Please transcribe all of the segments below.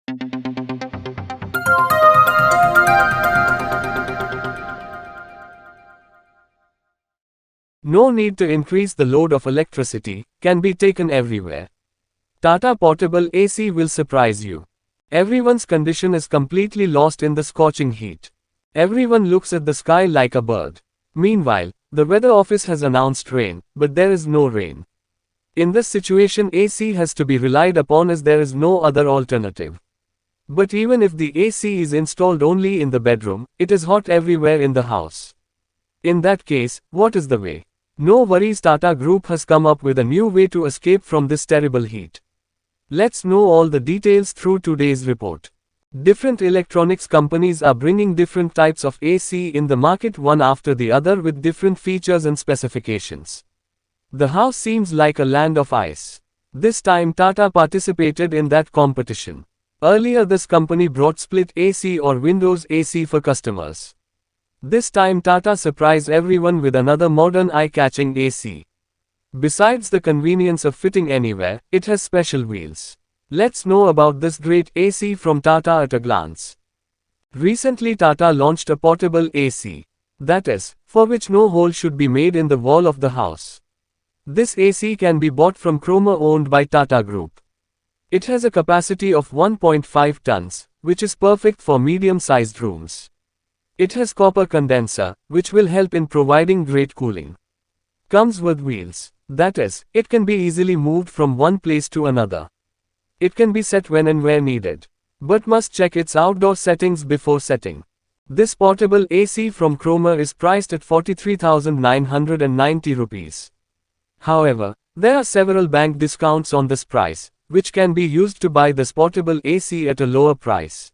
No need to increase the load of electricity, can be taken everywhere. Tata Portable AC will surprise you. Everyone's condition is completely lost in the scorching heat. Everyone looks at the sky like a bird. Meanwhile, the weather office has announced rain, but there is no rain. In this situation, AC has to be relied upon as there is no other alternative. But even if the AC is installed only in the bedroom, it is hot everywhere in the house. In that case, what is the way? No worries, Tata Group has come up with a new way to escape from this terrible heat. Let's know all the details through today's report. Different electronics companies are bringing different types of AC in the market one after the other with different features and specifications. The house seems like a land of ice. This time Tata participated in that competition. Earlier this company brought split AC or windows AC for customers. This time Tata surprised everyone with another modern eye-catching AC. Besides the convenience of fitting anywhere, it has special wheels. Let's know about this great AC from Tata at a glance. Recently Tata launched a portable AC. That is, for which no hole should be made in the wall of the house. This AC can be bought from Chroma owned by Tata Group. It has a capacity of 1.5 tons, which is perfect for medium-sized rooms. It has copper condenser, which will help in providing great cooling. Comes with wheels. That is, it can be easily moved from one place to another. It can be set when and where needed. But must check its outdoor settings before setting. This portable AC from Chroma is priced at 43,990 rupees. However, there are several bank discounts on this price, which can be used to buy this portable AC at a lower price.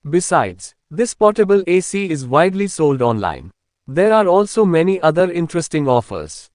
Besides, this portable AC is widely sold online. There are also many other interesting offers.